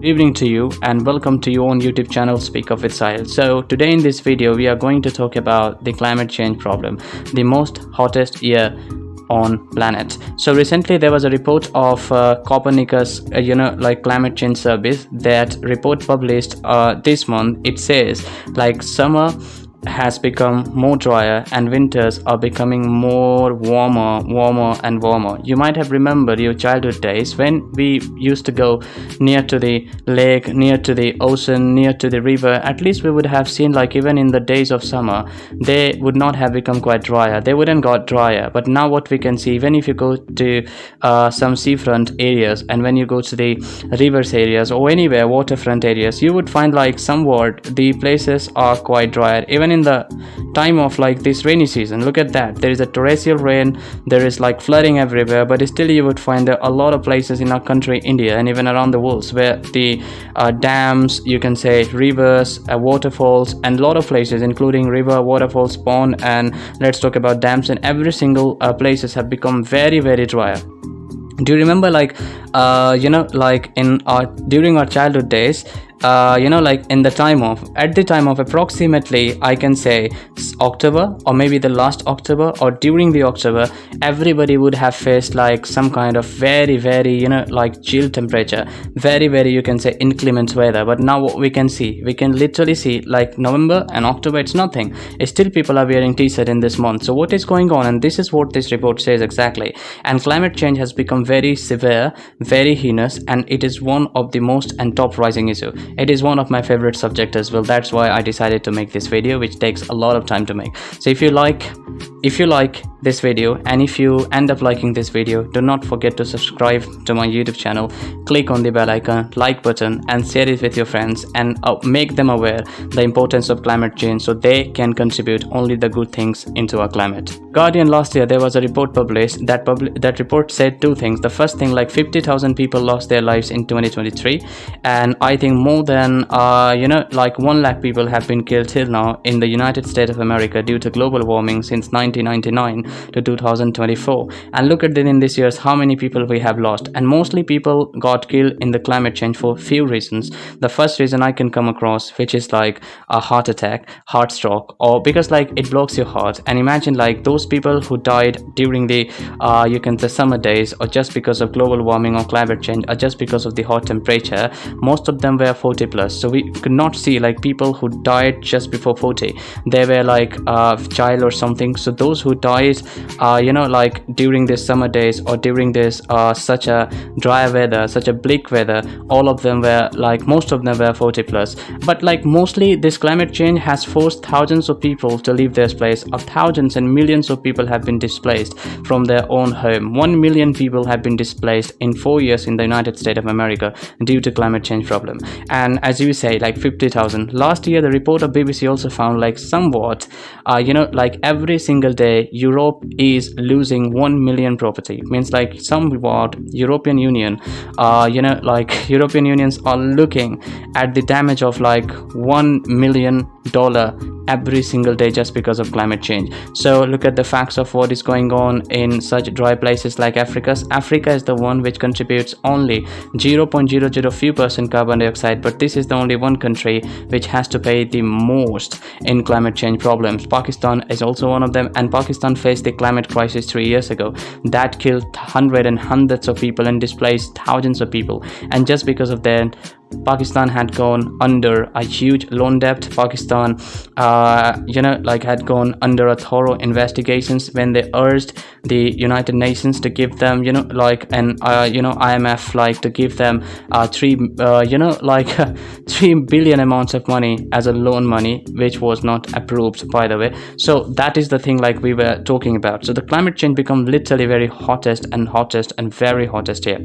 Evening to you and welcome to your own YouTube channel Speak Up with Sahil. So today in this video we are going to talk about the climate change problem, the most hottest year on planet. So recently there was a report of Copernicus climate change service. That report published this month. It says like summer has become more drier and winters are becoming more warmer and warmer. You might have remembered your childhood days when we used to go near to the lake, near to the ocean, near to the river. At least we would have seen like even in the days of summer they would not have become quite drier, they wouldn't got drier. But now what we can see, even if you go to some seafront areas and when you go to the rivers areas or anywhere waterfront areas, you would find like somewhat the places are quite drier. Even in the time of like this rainy season, look at that, there is a torrential rain, there is like flooding everywhere, but still you would find a lot of places in our country India and even around the world where the dams, you can say rivers, waterfalls, and a lot of places including river, waterfalls, pond, and let's talk about dams, and every single places have become very drier. Do you remember like in our during our childhood days, like in the time of at the time of approximately I can say October or maybe the last October or during the October, everybody would have faced like some kind of very like chill temperature, very you can say inclement weather. But now what we can see, we can literally see like November and October, it's nothing, still people are wearing t-shirt in this month. So what is going on? And this is what this report says exactly. And climate change has become very severe, very heinous, and it is one of the most and top rising issue. It is one of my favorite subject as well. That's why I decided to make this video, which takes a lot of time to make. So if you like this video and if you end up liking this video, do not forget to subscribe to my YouTube channel, click on the bell icon, like button, and share it with your friends and make them aware the importance of climate change so they can contribute only the good things into our climate. Guardian last year there was a report published that report said two things. The first thing, like 50,000 people lost their lives in 2023, and I think more than 1 lakh people have been killed till now in the United States of America due to global warming since 1999 to 2024. And look at in this years how many people we have lost, and mostly people got killed in the climate change for few reasons. The first reason I can come across, which is like a heart attack, heart stroke, or because like it blocks your heart. And imagine like those people who died during the the summer days, or just because of global warming or climate change, or just because of the hot temperature, most of them were 40 plus. So we could not see like people who died just before 40, they were like a child or something. So those who died like during this summer days or during this such a dry weather, such a bleak weather, all of them were like, most of them were 40 plus. But like mostly this climate change has forced thousands of people to leave their place, or thousands and millions of people have been displaced from their own home. 1 million people have been displaced in 4 years in the United States of America due to climate change problem. And as you say, like 50,000 last year, the report of BBC also found like somewhat like every single day Europe is losing 1 million property. Means like somewhat European Union European unions are looking at the damage of like $1 million every single day just because of climate change. So look at the facts of what is going on in such dry places like Africa. Africa is the one which contributes only 0.00 few percent carbon dioxide, but this is the only one country which has to pay the most in climate change problems. Pakistan is also one of them, and Pakistan faced the climate crisis 3 years ago that killed hundreds of people and displaced thousands of people. And just because of that, Pakistan had gone under a huge loan debt. Pakistan had gone under a thorough investigations when they urged the United Nations to give them IMF to give them 3 billion amounts of money as a loan money, which was not approved, by the way. So that is the thing like we were talking about. So the climate change become literally very hottest and very hottest here.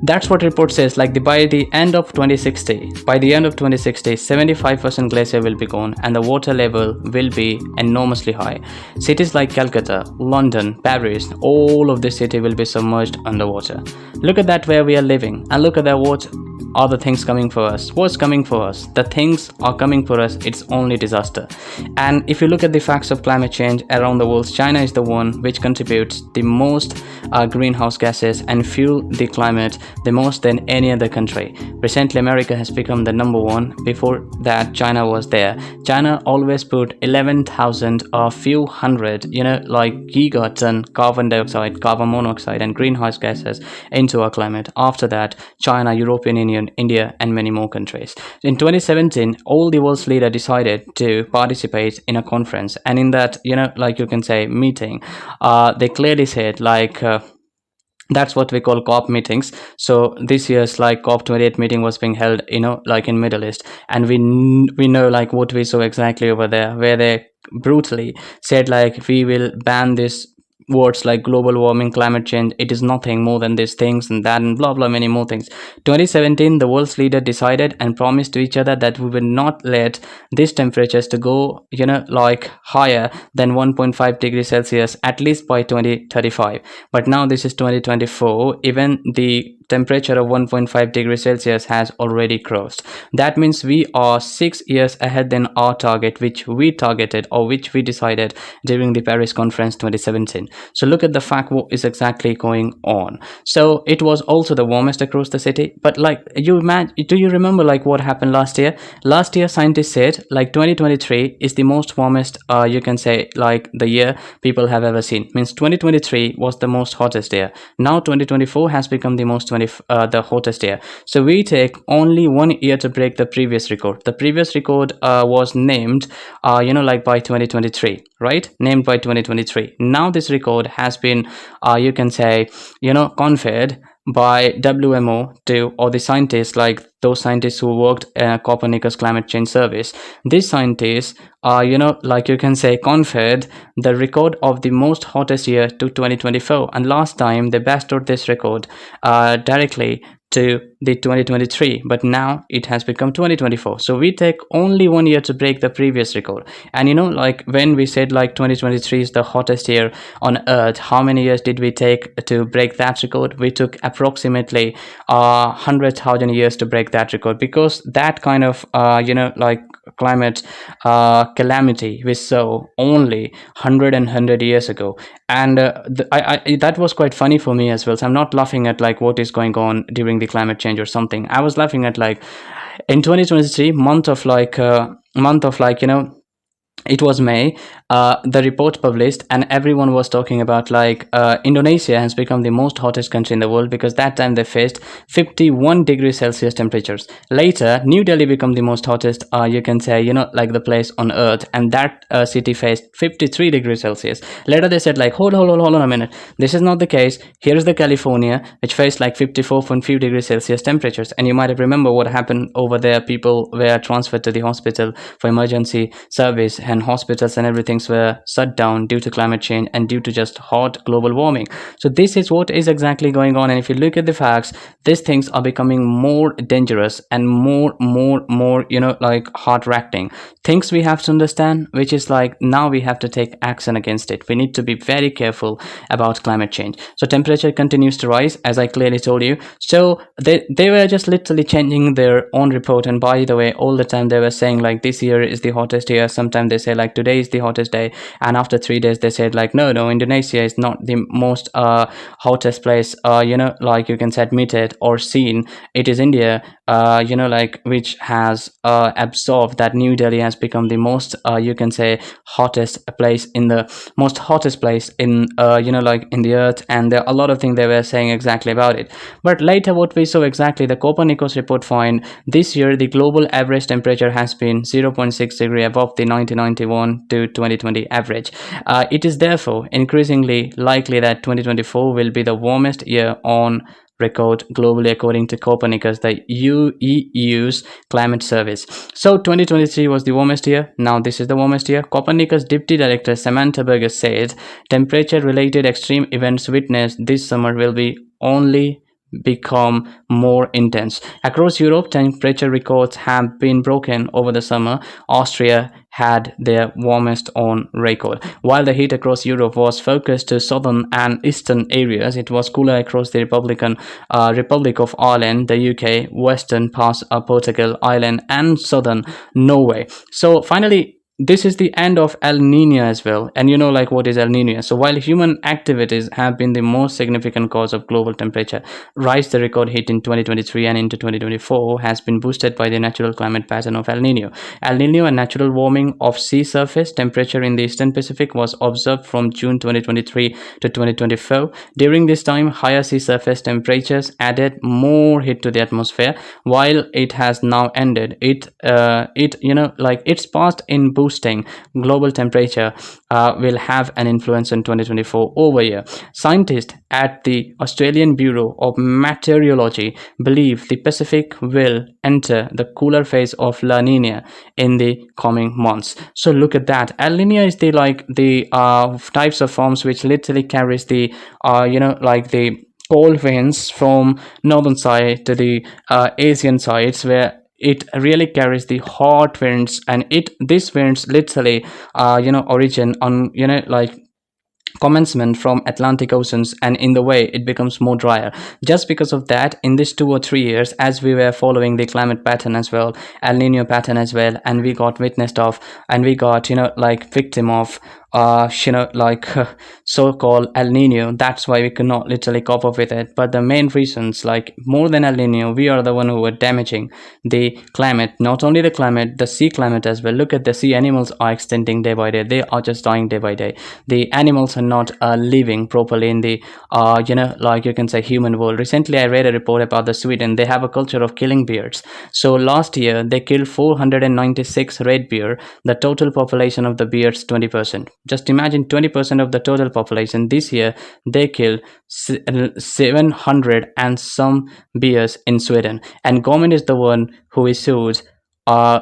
That's what report says. Like by the end of 2060, 75% glacier will be gone and the water level will be enormously high. Cities like Calcutta, London, Paris, all of the city will be submerged underwater. Look at that where we are living, and look at that are the things coming for us? What's coming for us? The things are coming for us. It's only disaster. And if you look at the facts of climate change around the world, China is the one which contributes the most greenhouse gases and fuel the climate the most than any other country. Recently, America has become the number one. Before that, China was there. China always put 11,000 or few hundred, like gigaton carbon dioxide, carbon monoxide, and greenhouse gases into our climate. After that, China, European Union, India, and many more countries. In 2017, all the world's leaders decided to participate in a conference, and in that, like you can say, meeting, they clearly said that's what we call COP meetings. So this year's like COP28 meeting was being held, like in Middle East, and we know like what we saw exactly over there, where they brutally said like we will ban this words like global warming, climate change. It is nothing more than these things and that and blah blah many more things. 2017, the world's leader decided and promised to each other that we will not let these temperatures to go like higher than 1.5 degrees Celsius at least by 2035. But now this is 2024. Even the temperature of 1.5 degrees Celsius has already crossed. That means we are 6 years ahead than our target, which we targeted or which we decided during the Paris conference 2017. So look at the fact what is exactly going on. So it was also the warmest across the city. But like do you remember like what happened last year? Last year, scientists said like 2023 is the most warmest, you can say like the year people have ever seen. Means 2023 was the most hottest year. Now 2024 has become the the hottest year. So we take only 1 year to break the previous record. The previous record was named, like by 2023, right? Named by 2023. Now this record has been, you can say, conferred by WMO to, or the scientists, like those scientists who worked in Copernicus Climate Change Service. These scientists, like you can say, conferred the record of the most hottest year to 2024. And last time they bestowed this record directly to the 2023, but now it has become 2024. So we take only 1 year to break the previous record. And like when we said like 2023 is the hottest year on earth, how many years did we take to break that record? We took approximately 100,000 years to break that record, because that kind of like climate calamity we saw only 100 years ago. And that was quite funny for me as well. So I'm not laughing at like what is going on during the climate change or something. I was laughing at like in 2023 month of like it was May, the report published, and everyone was talking about like Indonesia has become the most hottest country in the world, because that time they faced 51 degrees Celsius temperatures. Later, New Delhi became the most hottest, you can say, like the place on earth, and that city faced 53 degrees Celsius. Later they said like, hold on a minute, this is not the case. Here's the California, which faced like 54.5 degrees Celsius temperatures. And you might have remember what happened over there. People were transferred to the hospital for emergency service, and hospitals and everything were shut down due to climate change and due to just hot global warming. So this is what is exactly going on. And if you look at the facts, these things are becoming more dangerous and more like heart-wrenching things we have to understand, which is like now we have to take action against it. We need to be very careful about climate change. So temperature continues to rise, as I clearly told you. So they were just literally changing their own report. And by the way, all the time they were saying like this year is the hottest year. Sometimes they say like today is the hottest day, and after 3 days they said like no, Indonesia is not the most hottest place, like you can say admitted or seen. It is India, like which has absorbed that New Delhi has become the most you can say hottest place in the like in the earth. And there are a lot of things they were saying exactly about it. But later what we saw exactly, the Copernicus report find this year the global average temperature has been 0.6 degree above the 1991 to 2020 average. It is therefore increasingly likely that 2024 will be the warmest year on record globally, according to Copernicus, the EU's climate service. So 2023 was the warmest year. Now this is the warmest year. Copernicus Deputy Director Samantha Burgess said temperature-related extreme events witnessed this summer will be only become more intense. Across Europe, temperature records have been broken over the summer. Austria had their warmest on record. While the heat across Europe was focused to southern and eastern areas, it was cooler across the Republic of Ireland, the UK, western parts of Portugal, Ireland, and southern Norway. So finally, this is the end of El Nino as well. And you know, like, what is El Nino? So while human activities have been the most significant cause of global temperature rise, the record hit in 2023 and into 2024 has been boosted by the natural climate pattern of El Nino. El Nino, a natural warming of sea surface temperature in the eastern Pacific, was observed from June 2023 to 2024. During this time, higher sea surface temperatures added more heat to the atmosphere. While it has now ended, its past in boosting global temperature will have an influence in 2024 over here. Scientists at the Australian Bureau of Meteorology believe the Pacific will enter the cooler phase of La Nina in the coming months. So look at that. El Nino is the types of forms which literally carries the the cold winds from northern side to the Asian sides, where it really carries the hot winds, and these winds literally origin on commencement from Atlantic oceans, and in the way it becomes more drier. Just because of that, in this 2 or 3 years, as we were following the climate pattern as well, El Nino pattern as well, and we got witnessed of, and we got victim of so-called El Nino. That's why we could not literally cope up with it. But the main reasons, like, more than El Nino, we are the one who were damaging the climate. Not only the climate, the sea climate as well. Look at the sea animals are extending day by day. They are just dying day by day. The animals are not living properly in the you can say human world. Recently I read a report about the Sweden. They have a culture of killing bears. So last year they killed 496 red bear. The total population of the bears 20%. Just imagine 20% of the total population. This year they killed 700 and some bears in Sweden, and government is the one who issued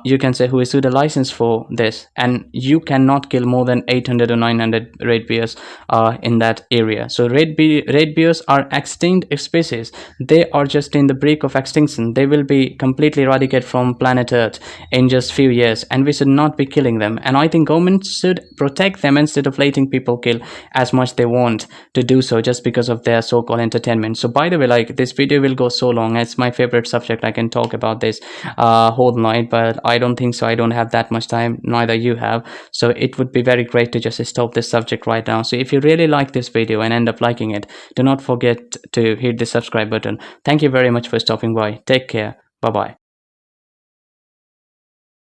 you can say who issued a license for this, and you cannot kill more than 800 or 900 red bears in that area. So red bears are extinct species. They are just in the brink of extinction. They will be completely eradicated from planet Earth in just few years, and we should not be killing them. And I think government should protect them instead of letting people kill as much they want to do so just because of their so-called entertainment. So by the way, like, this video will go so long. It's my favorite subject. I can talk about this whole night, but I don't think so. I don't have that much time, neither you have. So it would be very great to just stop this subject right now. So if you really like this video and end up liking it, do not forget to hit the subscribe button. Thank you very much for stopping by. Take care. Bye bye.